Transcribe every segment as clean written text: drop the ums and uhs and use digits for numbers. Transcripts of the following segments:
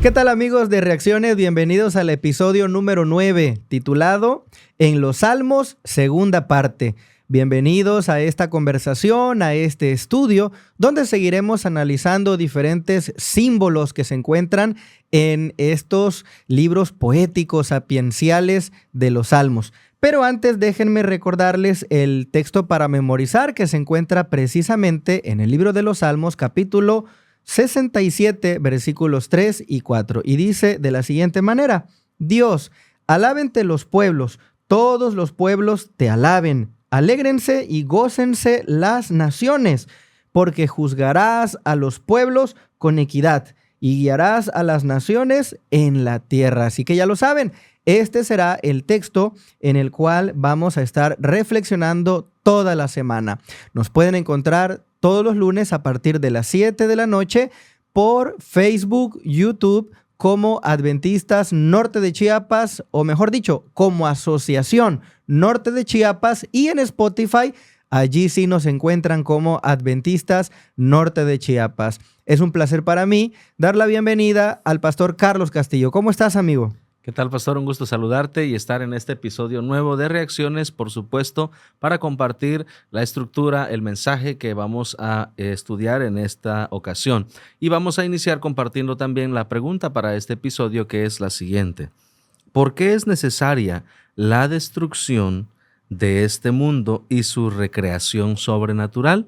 ¿Qué tal, amigos de Reacciones? Bienvenidos al episodio número 9, titulado En los Salmos, segunda parte. Bienvenidos a esta conversación, a este estudio, donde seguiremos analizando diferentes símbolos que se encuentran en estos libros poéticos sapienciales de los Salmos. Pero antes déjenme recordarles el texto para memorizar que se encuentra precisamente en el libro de los Salmos, capítulo 67, versículos 3 y 4. Y dice de la siguiente manera: Dios, alábente los pueblos, todos los pueblos te alaben. Alégrense y gócense las naciones, porque juzgarás a los pueblos con equidad y guiarás a las naciones en la tierra. Así que ya lo saben, este será el texto en el cual vamos a estar reflexionando toda la semana. Nos pueden encontrar todos los lunes a partir de las 7 de la noche por Facebook, YouTube, como Adventistas Norte de Chiapas, o mejor dicho, como Asociación Norte de Chiapas, y en Spotify, allí sí nos encuentran como Adventistas Norte de Chiapas. Es un placer para mí dar la bienvenida al pastor Carlos Castillo. ¿Cómo estás, amigo? ¿Qué tal, pastor? Un gusto saludarte y estar en este episodio nuevo de Reacciones, por supuesto, para compartir la estructura, el mensaje que vamos a estudiar en esta ocasión. Y vamos a iniciar compartiendo también la pregunta para este episodio, que es la siguiente: ¿por qué es necesaria la destrucción de este mundo y su recreación sobrenatural?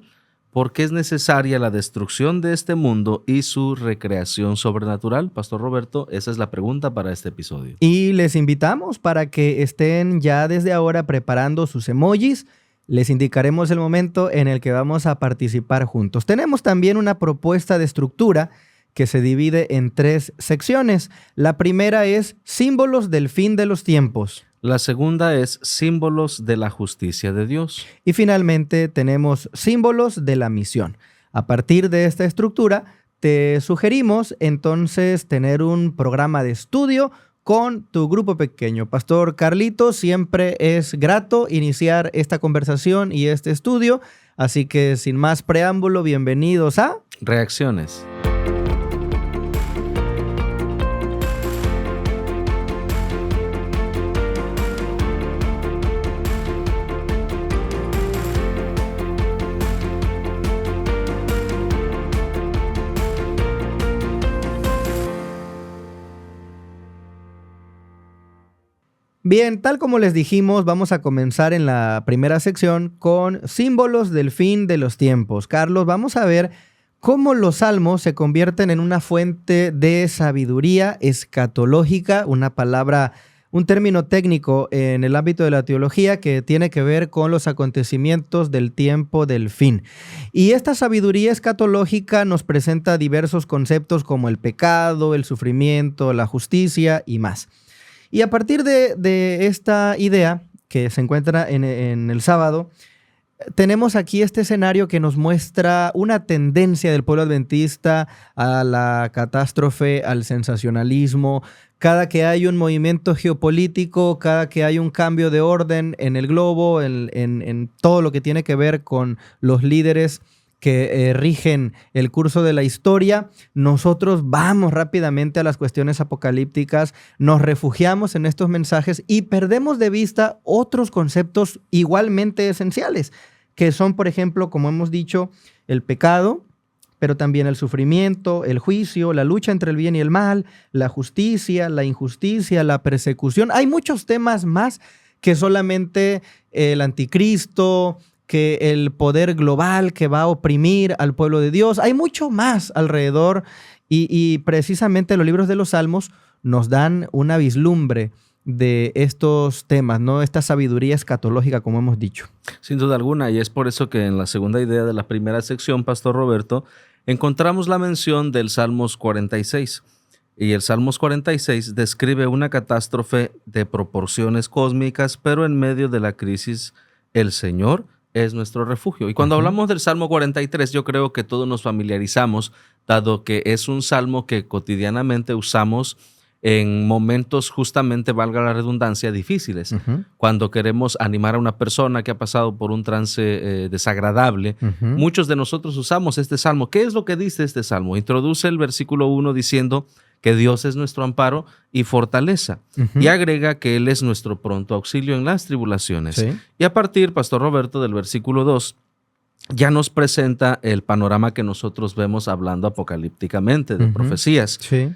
¿Por qué es necesaria la destrucción de este mundo y su recreación sobrenatural? Pastor Roberto, esa es la pregunta para este episodio. Y les invitamos para que estén ya desde ahora preparando sus emojis. Les indicaremos el momento en el que vamos a participar juntos. Tenemos también una propuesta de estructura que se divide en 3 secciones. La primera es símbolos del fin de los tiempos. La segunda es símbolos de la justicia de Dios. Y finalmente tenemos símbolos de la misión. A partir de esta estructura, te sugerimos entonces tener un programa de estudio con tu grupo pequeño. Pastor Carlito, siempre es grato iniciar esta conversación y este estudio, así que sin más preámbulo, bienvenidos a Reacciones. Bien, tal como les dijimos, vamos a comenzar en la primera sección con símbolos del fin de los tiempos. Carlos, vamos a ver cómo los salmos se convierten en una fuente de sabiduría escatológica, una palabra, un término técnico en el ámbito de la teología que tiene que ver con los acontecimientos del tiempo del fin. Y esta sabiduría escatológica nos presenta diversos conceptos como el pecado, el sufrimiento, la justicia y más. Y a partir de esta idea que se encuentra en el sábado, tenemos aquí este escenario que nos muestra una tendencia del pueblo adventista a la catástrofe, al sensacionalismo. Cada que hay un movimiento geopolítico, cada que hay un cambio de orden en el globo, en todo lo que tiene que ver con los líderes que rigen el curso de la historia, nosotros vamos rápidamente a las cuestiones apocalípticas, nos refugiamos en estos mensajes y perdemos de vista otros conceptos igualmente esenciales, que son, por ejemplo, como hemos dicho, el pecado, pero también el sufrimiento, el juicio, la lucha entre el bien y el mal, la justicia, la injusticia, la persecución. Hay muchos temas más que solamente el anticristo, que el poder global que va a oprimir al pueblo de Dios. Hay mucho más alrededor y precisamente los libros de los Salmos nos dan una vislumbre de estos temas, ¿no? Esta sabiduría escatológica, como hemos dicho. Sin duda alguna, y es por eso que en la segunda idea de la primera sección, Pastor Roberto, encontramos la mención del Salmos 46. Y el Salmos 46 describe una catástrofe de proporciones cósmicas, pero en medio de la crisis, el Señor es nuestro refugio. Y cuando hablamos del Salmo 43, yo creo que todos nos familiarizamos, dado que es un salmo que cotidianamente usamos en momentos, justamente, valga la redundancia, difíciles. Cuando queremos animar a una persona que ha pasado por un trance desagradable, muchos de nosotros usamos este salmo. ¿Qué es lo que dice este salmo? Introduce el versículo 1 diciendo que Dios es nuestro amparo y fortaleza. Ujú. Y agrega que Él es nuestro pronto auxilio en las tribulaciones. Sí. Y a partir, Pastor Roberto, del versículo 2, ya nos presenta el panorama que nosotros vemos hablando apocalípticamente de Ujú. profecías. Sí.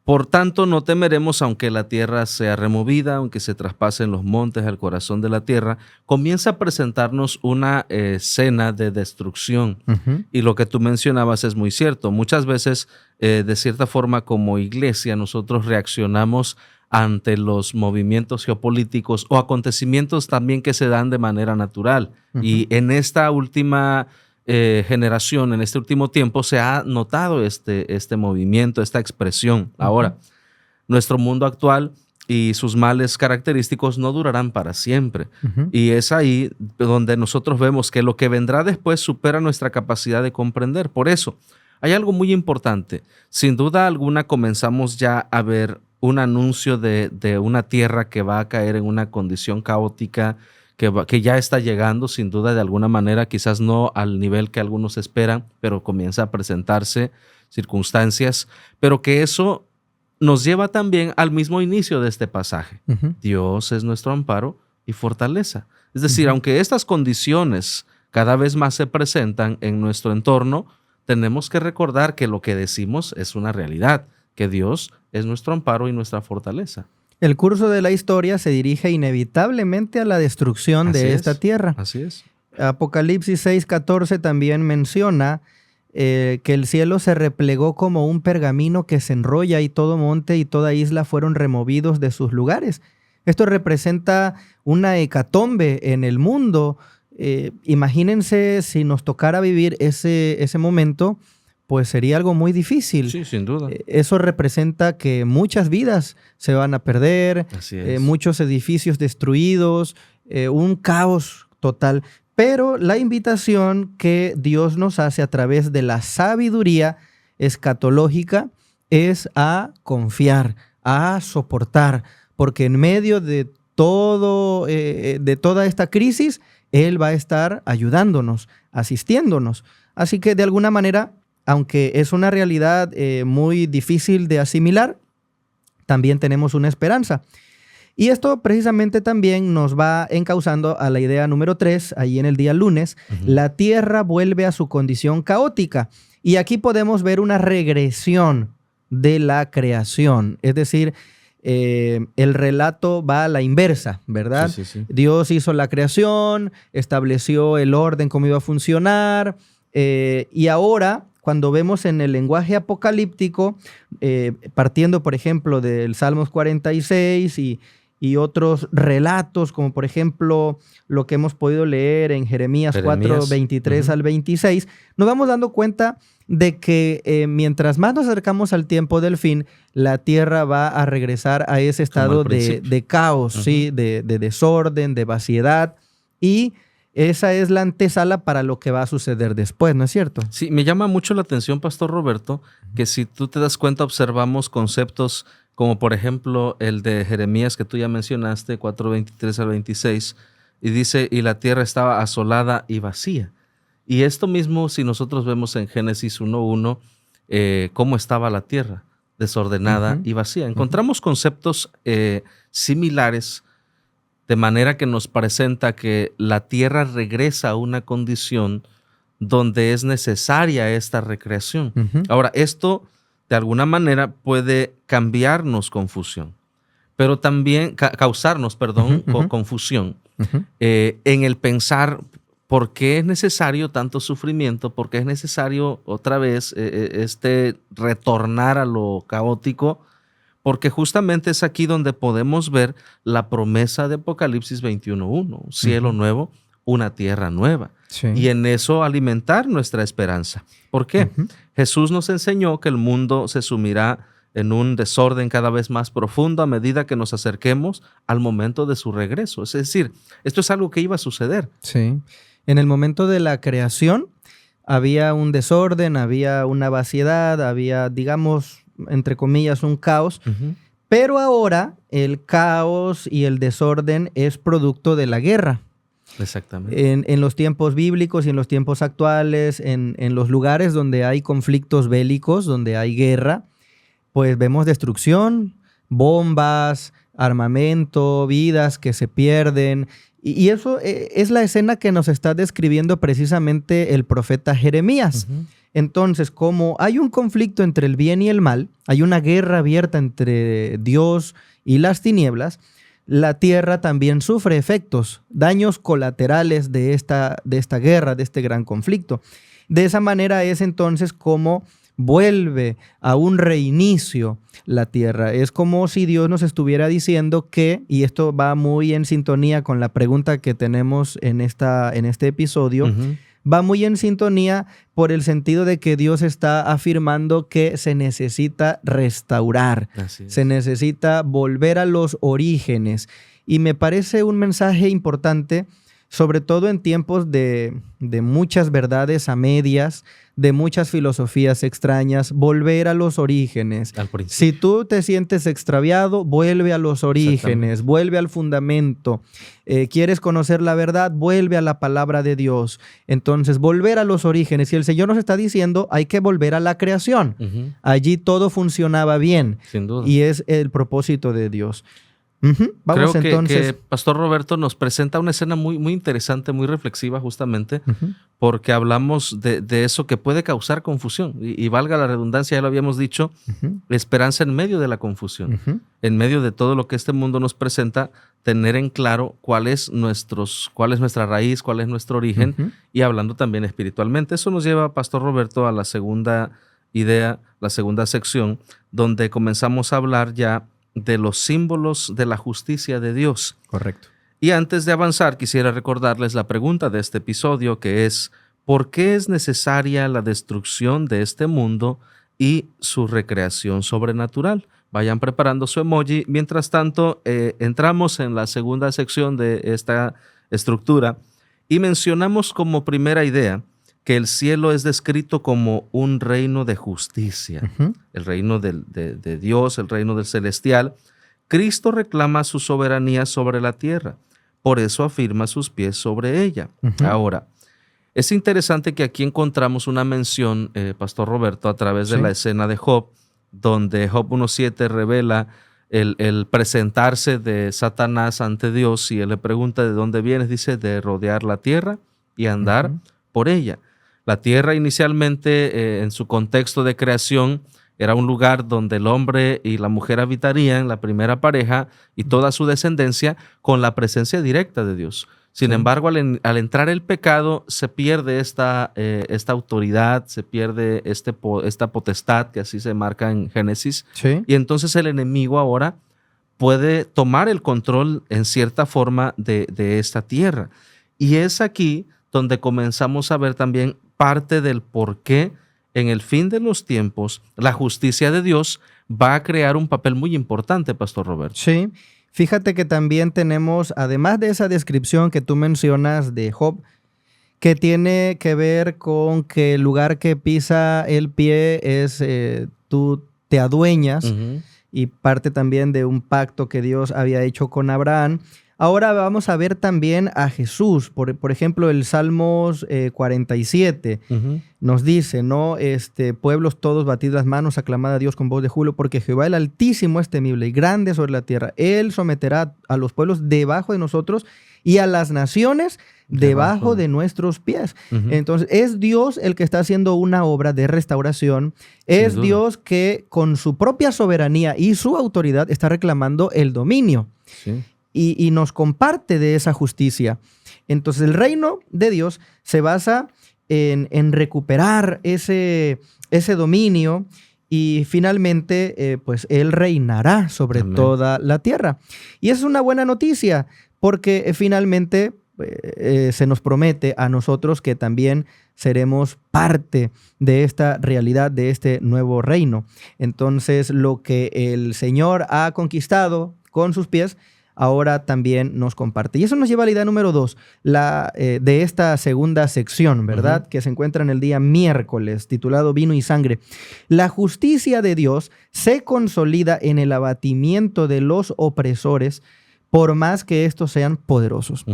Por tanto, no temeremos aunque la tierra sea removida, aunque se traspasen los montes al corazón de la tierra. Comienza a presentarnos una escena de destrucción. Ujú. Y lo que tú mencionabas es muy cierto. Muchas veces, de cierta forma, como iglesia, nosotros reaccionamos ante los movimientos geopolíticos o acontecimientos también que se dan de manera natural. Ujú. Y en esta última generación, en este último tiempo, se ha notado este movimiento, esta expresión. Ahora, nuestro mundo actual y sus males característicos no durarán para siempre. Ujú. Y es ahí donde nosotros vemos que lo que vendrá después supera nuestra capacidad de comprender. Por eso, hay algo muy importante. Sin duda alguna comenzamos ya a ver un anuncio de una tierra que va a caer en una condición caótica, que ya está llegando, sin duda, de alguna manera, quizás no al nivel que algunos esperan, pero comienza a presentarse circunstancias, pero que eso nos lleva también al mismo inicio de este pasaje. Ujú. Dios es nuestro amparo y fortaleza. Es decir, Ujú. aunque estas condiciones cada vez más se presentan en nuestro entorno, tenemos que recordar que lo que decimos es una realidad, que Dios es nuestro amparo y nuestra fortaleza. El curso de la historia se dirige inevitablemente a la destrucción Así de es. esta tierra. Así es. Apocalipsis 6:14 también menciona que el cielo se replegó como un pergamino que se enrolla y todo monte y toda isla fueron removidos de sus lugares. Esto representa una hecatombe en el mundo. Imagínense si nos tocara vivir ese momento, pues sería algo muy difícil. Sí, sin duda. Eso representa que muchas vidas se van a perder, Así es. muchos edificios destruidos, un caos total. Pero la invitación que Dios nos hace a través de la sabiduría escatológica es a confiar, a soportar, porque en medio de toda esta crisis, Él va a estar ayudándonos, asistiéndonos. Así que de alguna manera, aunque es una realidad muy difícil de asimilar, también tenemos una esperanza. Y esto precisamente también nos va encauzando a la idea número 3, ahí en el día lunes. La tierra vuelve a su condición caótica. Y aquí podemos ver una regresión de la creación. Es decir, el relato va a la inversa, ¿verdad? Sí, sí, sí. Dios hizo la creación, estableció el orden, cómo iba a funcionar, y ahora, cuando vemos en el lenguaje apocalíptico, partiendo, por ejemplo, del Salmos 46 y otros relatos, como por ejemplo lo que hemos podido leer en Jeremías 4, 23 al 26, nos vamos dando cuenta de que mientras más nos acercamos al tiempo del fin, la tierra va a regresar a ese estado de caos, ¿sí? de desorden, de vaciedad, y esa es la antesala para lo que va a suceder después, ¿no es cierto? Sí, me llama mucho la atención, Pastor Roberto, que si tú te das cuenta, observamos conceptos como por ejemplo el de Jeremías que tú ya mencionaste, 4:23 al 26, y dice, y la tierra estaba asolada y vacía. Y esto mismo, si nosotros vemos en Génesis 1:1, cómo estaba la tierra, desordenada y vacía. Encontramos conceptos similares, de manera que nos presenta que la tierra regresa a una condición donde es necesaria esta recreación. Ahora, esto de alguna manera puede cambiarnos confusión, pero también causarnos, confusión en el pensar por qué es necesario tanto sufrimiento, por qué es necesario otra vez retornar a lo caótico, porque justamente es aquí donde podemos ver la promesa de Apocalipsis 21:1, un cielo nuevo, una tierra nueva. Sí. Y en eso alimentar nuestra esperanza. ¿Por qué? Jesús nos enseñó que el mundo se sumirá en un desorden cada vez más profundo a medida que nos acerquemos al momento de su regreso. Es decir, esto es algo que iba a suceder. Sí. En el momento de la creación había un desorden, había una vaciedad, había, digamos, entre comillas, un caos. Pero ahora el caos y el desorden es producto de la guerra. Exactamente. En los tiempos bíblicos y en los tiempos actuales, en los lugares donde hay conflictos bélicos, donde hay guerra, pues vemos destrucción, bombas, armamento, vidas que se pierden. Y eso es la escena que nos está describiendo precisamente el profeta Jeremías. Entonces, como hay un conflicto entre el bien y el mal, hay una guerra abierta entre Dios y las tinieblas, la tierra también sufre efectos, daños colaterales de esta guerra, de este gran conflicto. De esa manera es entonces como vuelve a un reinicio la tierra. Es como si Dios nos estuviera diciendo que, y esto va muy en sintonía con la pregunta que tenemos en este episodio, va muy en sintonía por el sentido de que Dios está afirmando que se necesita restaurar, se necesita volver a los orígenes. Y me parece un mensaje importante, sobre todo en tiempos de muchas verdades a medias, de muchas filosofías extrañas, volver a los orígenes. Si tú te sientes extraviado, vuelve a los orígenes, vuelve al fundamento. ¿Quieres conocer la verdad? Vuelve a la palabra de Dios. Entonces, volver a los orígenes. Y el Señor nos está diciendo, hay que volver a la creación. Allí todo funcionaba bien. Sin duda. Y es el propósito de Dios. Vamos Creo entonces. que Pastor Roberto nos presenta una escena muy, muy interesante, muy reflexiva justamente, porque hablamos de eso que puede causar confusión. Y valga la redundancia, ya lo habíamos dicho, esperanza en medio de la confusión. En medio de todo lo que este mundo nos presenta, tener en claro cuál es nuestra raíz, cuál es nuestro origen, y hablando también espiritualmente. Eso nos lleva, Pastor Roberto, a la segunda idea, la segunda sección, donde comenzamos a hablar ya de los símbolos de la justicia de Dios. Correcto. Y antes de avanzar, quisiera recordarles la pregunta de este episodio, que es: ¿por qué es necesaria la destrucción de este mundo y su recreación sobrenatural? Vayan preparando su emoji. Mientras tanto, entramos en la segunda sección de esta estructura y mencionamos como primera idea que el cielo es descrito como un reino de justicia, el reino de Dios, el reino del celestial. Cristo reclama su soberanía sobre la tierra, por eso afirma sus pies sobre ella. Ahora, es interesante que aquí encontramos una mención, Pastor Roberto, a través de la escena de Job, donde Job 1.7 revela el presentarse de Satanás ante Dios, y él le pregunta: ¿de dónde vienes? Dice: de rodear la tierra y andar por ella. La tierra inicialmente, en su contexto de creación, era un lugar donde el hombre y la mujer habitarían, la primera pareja y toda su descendencia, con la presencia directa de Dios. Sin embargo, al entrar el pecado, se pierde esta autoridad, se pierde esta potestad, que así se marca en Génesis. Y entonces el enemigo ahora puede tomar el control, en cierta forma, de esta tierra. Y es aquí donde comenzamos a ver también parte del por qué en el fin de los tiempos la justicia de Dios va a crear un papel muy importante, Pastor Roberto. Sí, fíjate que también tenemos, además de esa descripción que tú mencionas de Job, que tiene que ver con que el lugar que pisa el pie es, tú te adueñas, y parte también de un pacto que Dios había hecho con Abraham. Ahora vamos a ver también a Jesús. Por ejemplo, el Salmos 47 nos dice, ¿no? Pueblos todos, batid las manos, aclamad a Dios con voz de júbilo, porque Jehová el Altísimo es temible y grande sobre la tierra. Él someterá a los pueblos debajo de nosotros y a las naciones debajo de nuestros pies. Entonces, es Dios el que está haciendo una obra de restauración. Es Dios que con su propia soberanía y su autoridad está reclamando el dominio. Sí. Y nos comparte de esa justicia. Entonces, el reino de Dios se basa en recuperar ese dominio, y finalmente, pues Él reinará sobre toda la tierra. Y es una buena noticia, porque finalmente se nos promete a nosotros que también seremos parte de esta realidad, de este nuevo reino. Entonces, lo que el Señor ha conquistado con sus pies, ahora también nos comparte. Y eso nos lleva a la idea número 2, de esta segunda sección, ¿verdad? Que se encuentra en el día miércoles, titulado Vino y Sangre. La justicia de Dios se consolida en el abatimiento de los opresores, por más que estos sean poderosos.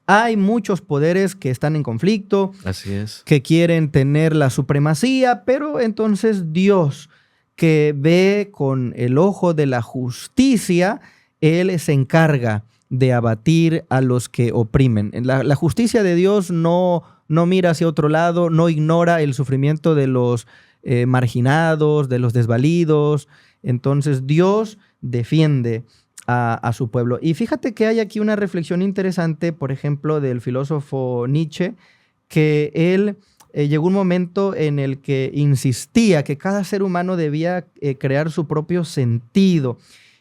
Hay muchos poderes que están en conflicto, así es, que quieren tener la supremacía, pero entonces Dios, que ve con el ojo de la justicia, Él se encarga de abatir a los que oprimen. La justicia de Dios no mira hacia otro lado, no ignora el sufrimiento de los marginados, de los desvalidos. Entonces Dios defiende a su pueblo. Y fíjate que hay aquí una reflexión interesante, por ejemplo, del filósofo Nietzsche, que él llegó un momento en el que insistía que cada ser humano debía crear su propio sentido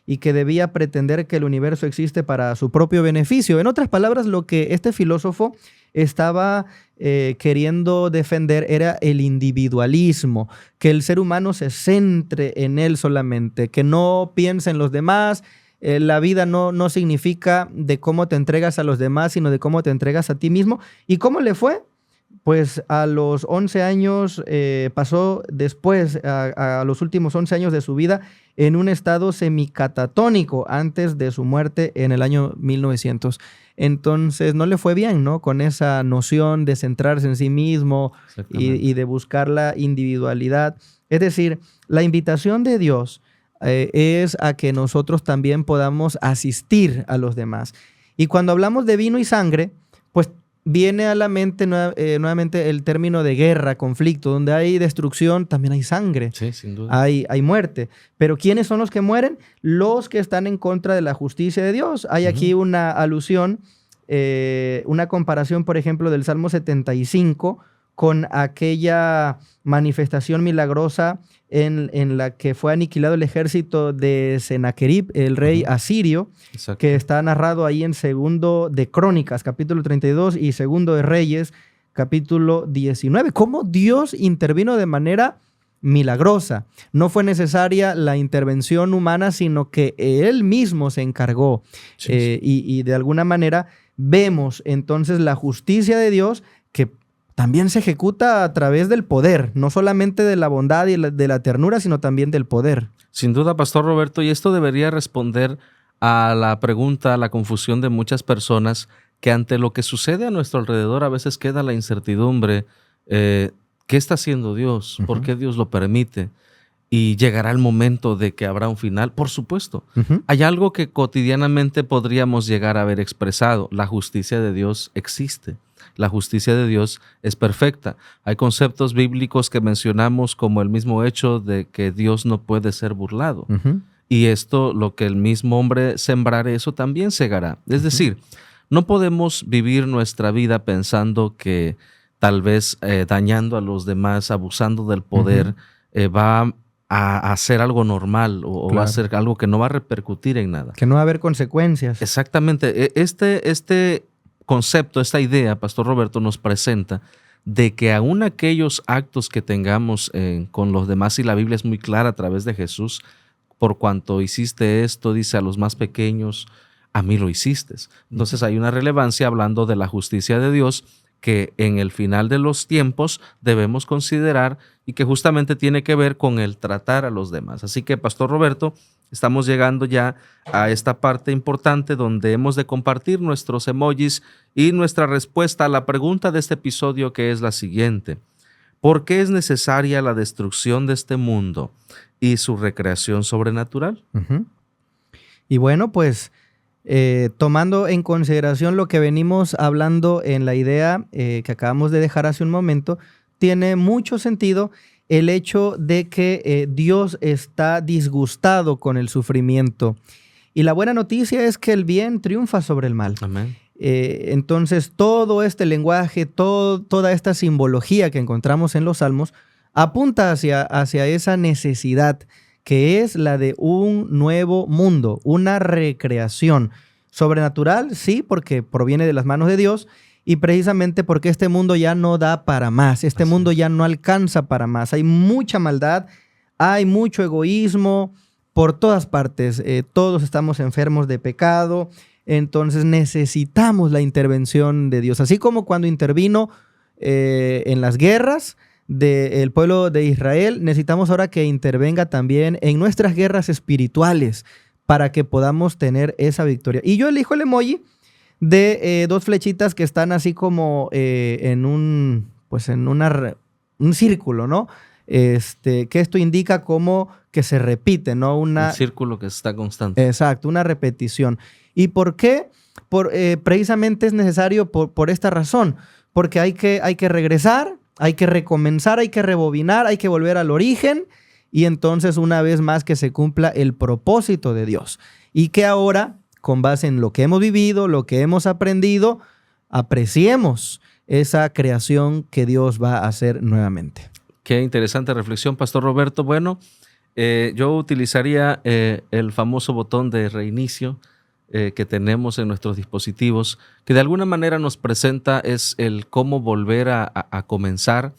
y que debía pretender que el universo existe para su propio beneficio. En otras palabras, lo que este filósofo estaba queriendo defender era el individualismo, que el ser humano se centre en él solamente, que no piense en los demás. La vida no significa de cómo te entregas a los demás, sino de cómo te entregas a ti mismo. ¿Y cómo le fue? Pues a los 11 años pasó después, a los últimos 11 años de su vida, en un estado semicatatónico antes de su muerte en el año 1900. Entonces no le fue bien, ¿no? Con esa noción de centrarse en sí mismo y de buscar la individualidad. Es decir, la invitación de Dios es a que nosotros también podamos asistir a los demás. Y cuando hablamos de vino y sangre, pues viene a la mente nuevamente el término de guerra, conflicto. Donde hay destrucción, también hay sangre. Sí, sin duda. Hay muerte. Pero ¿quiénes son los que mueren? Los que están en contra de la justicia de Dios. Hay aquí una alusión, una comparación, por ejemplo, del Salmo 75 con aquella manifestación milagrosa en la que fue aniquilado el ejército de Sennacherib, el rey asirio, que está narrado ahí en Segundo de Crónicas, capítulo 32, y Segundo de Reyes, capítulo 19. ¿Cómo Dios intervino de manera milagrosa? No fue necesaria la intervención humana, sino que Él mismo se encargó. Y de alguna manera vemos entonces la justicia de Dios, que también se ejecuta a través del poder, no solamente de la bondad y de la ternura, sino también del poder. Sin duda, Pastor Roberto, y esto debería responder a la pregunta, a la confusión de muchas personas, que ante lo que sucede a nuestro alrededor a veces queda la incertidumbre. ¿Qué está haciendo Dios? ¿Por qué Dios lo permite? ¿Y llegará el momento de que habrá un final? Por supuesto. Hay algo que cotidianamente podríamos llegar a haber expresado. La justicia de Dios existe. La justicia de Dios es perfecta. Hay conceptos bíblicos que mencionamos, como el mismo hecho de que Dios no puede ser burlado. Y esto, lo que el mismo hombre sembrare, eso también segará. Es decir, no podemos vivir nuestra vida pensando que tal vez dañando a los demás, abusando del poder, va a hacer algo normal o va a ser algo que no va a repercutir en nada. Que no va a haber consecuencias. Exactamente. Este concepto, esta idea, Pastor Roberto, nos presenta de que aún aquellos actos que tengamos con los demás, y la Biblia es muy clara a través de Jesús, por cuanto hiciste esto, dice a los más pequeños, a mí lo hiciste. Entonces hay una relevancia hablando de la justicia de Dios que en el final de los tiempos debemos considerar y que justamente tiene que ver con el tratar a los demás. Así que, Pastor Roberto, estamos llegando ya a esta parte importante donde hemos de compartir nuestros emojis y nuestra respuesta a la pregunta de este episodio, que es la siguiente: ¿por qué es necesaria la destrucción de este mundo y su recreación sobrenatural? Y bueno, pues tomando en consideración lo que venimos hablando en la idea que acabamos de dejar hace un momento, tiene mucho sentido el hecho de que Dios está disgustado con el sufrimiento. Y la buena noticia es que el bien triunfa sobre el mal. Amén. Entonces, todo este lenguaje, toda esta simbología que encontramos en los Salmos apunta hacia esa necesidad, que es la de un nuevo mundo, una recreación sobrenatural, sí, porque proviene de las manos de Dios, y precisamente porque este mundo ya no da para más, este mundo ya no alcanza para más. Hay mucha maldad, hay mucho egoísmo por todas partes, todos estamos enfermos de pecado, entonces necesitamos la intervención de Dios, así como cuando intervino en las guerras del pueblo de Israel, necesitamos ahora que intervenga también en nuestras guerras espirituales para que podamos tener esa victoria. Y yo elijo el emoji de dos flechitas que están así como en un círculo, ¿no? que esto indica como que se repite, ¿no? Un círculo que está constante. Exacto, una repetición. ¿Y por qué? Precisamente es necesario por esta razón, porque hay que regresar, hay que recomenzar, hay que rebobinar, hay que volver al origen y entonces una vez más que se cumpla el propósito de Dios. Y que ahora, con base en lo que hemos vivido, lo que hemos aprendido, apreciemos esa creación que Dios va a hacer nuevamente. Qué interesante reflexión, Pastor Roberto. Bueno, yo utilizaría el famoso botón de reinicio que tenemos en nuestros dispositivos, que de alguna manera nos presenta es el cómo volver a comenzar.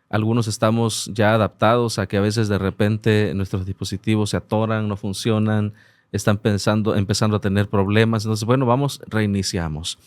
Algunos estamos ya adaptados a que a veces de repente nuestros dispositivos se atoran, no funcionan, están empezando a tener problemas. Entonces, bueno, reiniciamos.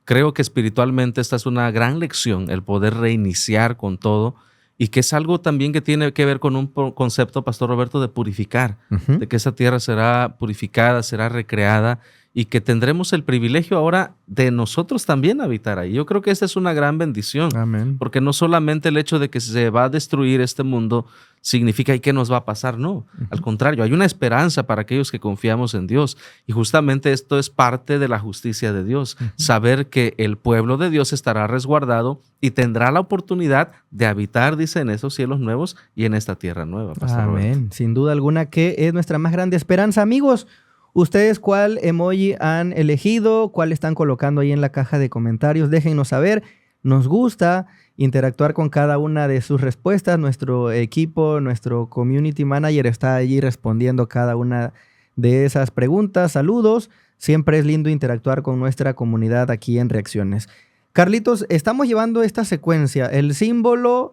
Creo que espiritualmente esta es una gran lección, el poder reiniciar con todo, y que es algo también que tiene que ver con un concepto, Pastor Roberto, de purificar, de que esa tierra será purificada, será recreada, y que tendremos el privilegio ahora de nosotros también habitar ahí. Yo creo que esta es una gran bendición. Amén. Porque no solamente el hecho de que se va a destruir este mundo significa ¿y qué nos va a pasar? No, al contrario, hay una esperanza para aquellos que confiamos en Dios. Y justamente esto es parte de la justicia de Dios, saber que el pueblo de Dios estará resguardado y tendrá la oportunidad de habitar, dice, en esos cielos nuevos y en esta tierra nueva. Pastor Amén. Roberto. Sin duda alguna que es nuestra más grande esperanza. Amigos, ¿ustedes cuál emoji han elegido? ¿Cuál están colocando ahí en la caja de comentarios? Déjennos saber. Nos gusta interactuar con cada una de sus respuestas. Nuestro equipo, nuestro community manager está allí respondiendo cada una de esas preguntas. Saludos. Siempre es lindo interactuar con nuestra comunidad aquí en Reacciones. Carlitos, estamos llevando esta secuencia, los símbolos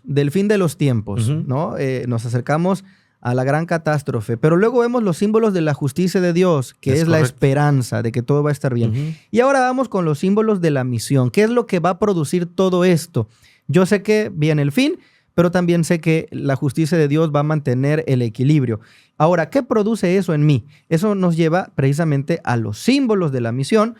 del fin de los tiempos, ¿no? Nos acercamos a la gran catástrofe, pero luego vemos los símbolos de la justicia de Dios, que es la esperanza de que todo va a estar bien. Y ahora vamos con los símbolos de la misión. ¿Qué es lo que va a producir todo esto? Yo sé que viene el fin, pero también sé que la justicia de Dios va a mantener el equilibrio. Ahora, ¿qué produce eso en mí? Eso nos lleva precisamente a los símbolos de la misión,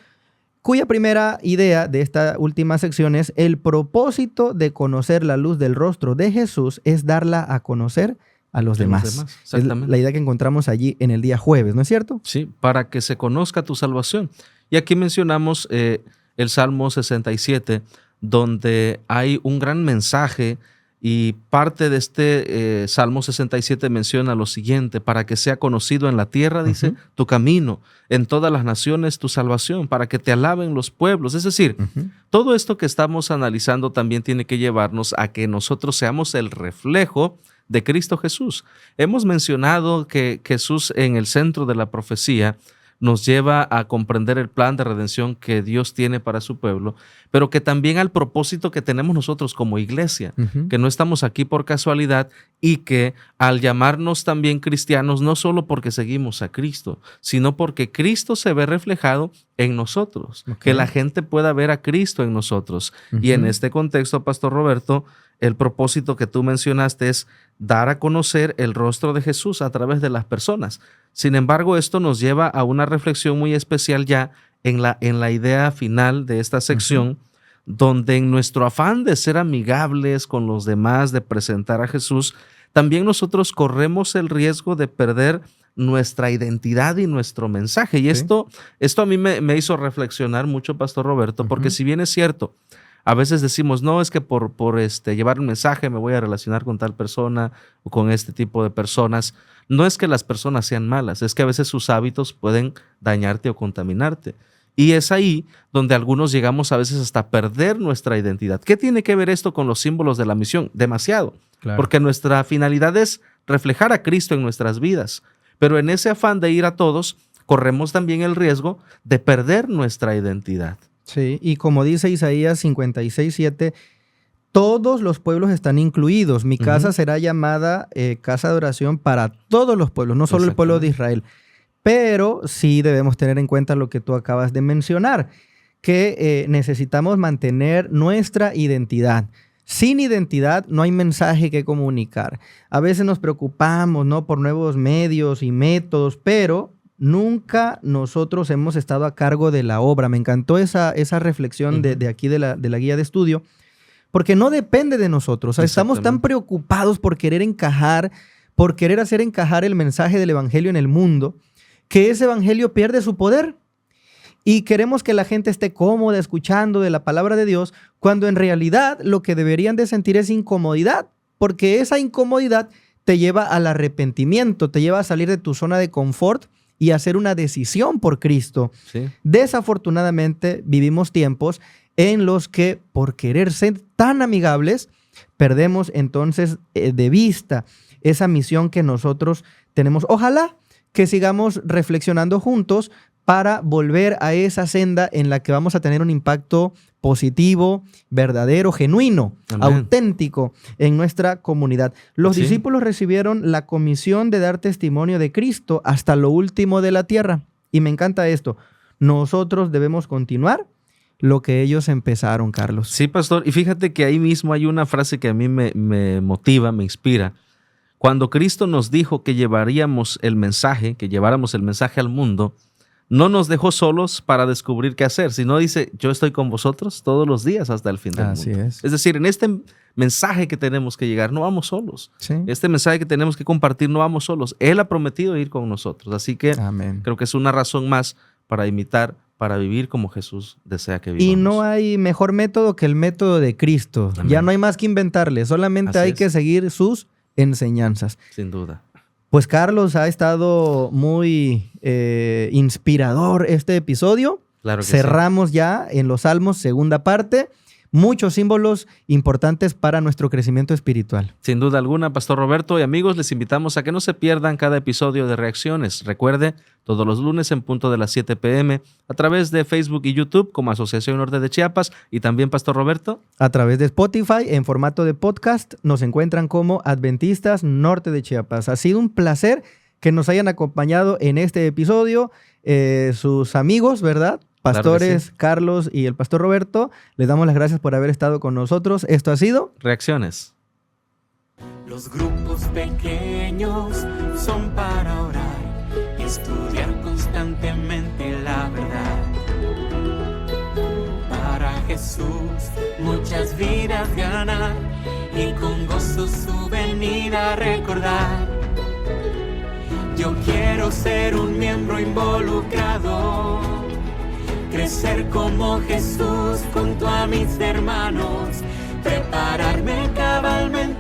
cuya primera idea de esta última sección es el propósito de conocer la luz del rostro de Jesús es darla a conocer a los demás. Exactamente. Es la idea que encontramos allí en el día jueves, ¿no es cierto? Sí, para que se conozca tu salvación. Y aquí mencionamos el Salmo 67, donde hay un gran mensaje y parte de este Salmo 67 menciona lo siguiente: para que sea conocido en la tierra, dice, tu camino, en todas las naciones tu salvación, para que te alaben los pueblos. Es decir, todo esto que estamos analizando también tiene que llevarnos a que nosotros seamos el reflejo de Cristo Jesús. Hemos mencionado que Jesús en el centro de la profecía nos lleva a comprender el plan de redención que Dios tiene para su pueblo, pero que también al propósito que tenemos nosotros como iglesia, que no estamos aquí por casualidad y que al llamarnos también cristianos, no solo porque seguimos a Cristo, sino porque Cristo se ve reflejado en nosotros, que la gente pueda ver a Cristo en nosotros. Y en este contexto, Pastor Roberto, el propósito que tú mencionaste es dar a conocer el rostro de Jesús a través de las personas. Sin embargo, esto nos lleva a una reflexión muy especial ya en la idea final de esta sección, donde en nuestro afán de ser amigables con los demás, de presentar a Jesús, también nosotros corremos el riesgo de perder nuestra identidad y nuestro mensaje. Y esto a mí me hizo reflexionar mucho, Pastor Roberto, porque si bien es cierto, a veces decimos, no, es que por llevar un mensaje me voy a relacionar con tal persona o con este tipo de personas. No es que las personas sean malas, es que a veces sus hábitos pueden dañarte o contaminarte. Y es ahí donde algunos llegamos a veces hasta perder nuestra identidad. ¿Qué tiene que ver esto con los símbolos de la misión? Demasiado. Claro. Porque nuestra finalidad es reflejar a Cristo en nuestras vidas. Pero en ese afán de ir a todos, corremos también el riesgo de perder nuestra identidad. Sí, y como dice Isaías 56:7, todos los pueblos están incluidos. Mi casa será llamada casa de oración para todos los pueblos, no solo el pueblo de Israel. Pero sí debemos tener en cuenta lo que tú acabas de mencionar, que necesitamos mantener nuestra identidad. Sin identidad no hay mensaje que comunicar. A veces nos preocupamos, ¿no?, por nuevos medios y métodos, pero nunca nosotros hemos estado a cargo de la obra. Me encantó esa reflexión de aquí de la guía de estudio, porque no depende de nosotros. O sea, estamos tan preocupados por querer encajar, por querer hacer encajar el mensaje del evangelio en el mundo, que ese evangelio pierde su poder. Y queremos que la gente esté cómoda escuchando de la palabra de Dios, cuando en realidad lo que deberían de sentir es incomodidad, porque esa incomodidad te lleva al arrepentimiento, te lleva a salir de tu zona de confort y hacer una decisión por Cristo. Sí. Desafortunadamente vivimos tiempos en los que por querer ser tan amigables, perdemos entonces de vista esa misión que nosotros tenemos. Ojalá que sigamos reflexionando juntos para volver a esa senda en la que vamos a tener un impacto positivo, verdadero, genuino, Amén. auténtico en nuestra comunidad. Los discípulos recibieron la comisión de dar testimonio de Cristo hasta lo último de la tierra. Y me encanta esto. Nosotros debemos continuar lo que ellos empezaron, Carlos. Sí, pastor. Y fíjate que ahí mismo hay una frase que a mí me motiva, me inspira. Cuando Cristo nos dijo que lleváramos el mensaje al mundo, no nos dejó solos para descubrir qué hacer, sino dice, yo estoy con vosotros todos los días hasta el fin del mundo. Es decir, en este mensaje que tenemos que llegar, no vamos solos. Sí. Este mensaje que tenemos que compartir, no vamos solos. Él ha prometido ir con nosotros. Así que Amén. Creo que es una razón más para imitar, para vivir como Jesús desea que vivamos. Y no hay mejor método que el método de Cristo. Amén. Ya no hay más que inventarle, solamente hay que seguir sus enseñanzas. Sin duda. Pues Carlos, ha estado muy inspirador este episodio. Claro que Cerramos ya en los Salmos, segunda parte. Muchos símbolos importantes para nuestro crecimiento espiritual. Sin duda alguna, Pastor Roberto y amigos, les invitamos a que no se pierdan cada episodio de Reacciones. Recuerde, todos los lunes en punto de las 7 p.m. a través de Facebook y YouTube como Asociación Norte de Chiapas y también, Pastor Roberto, a través de Spotify en formato de podcast nos encuentran como Adventistas Norte de Chiapas. Ha sido un placer que nos hayan acompañado en este episodio, sus amigos, ¿verdad? Pastores Claro que sí. Carlos y el Pastor Roberto, les damos las gracias por haber estado con nosotros. Esto ha sido Reacciones. Los grupos pequeños son para orar y estudiar constantemente la verdad. Para Jesús muchas vidas ganar y con gozo su venida recordar. Yo quiero ser un miembro involucrado, crecer como Jesús junto a mis hermanos, prepararme cabalmente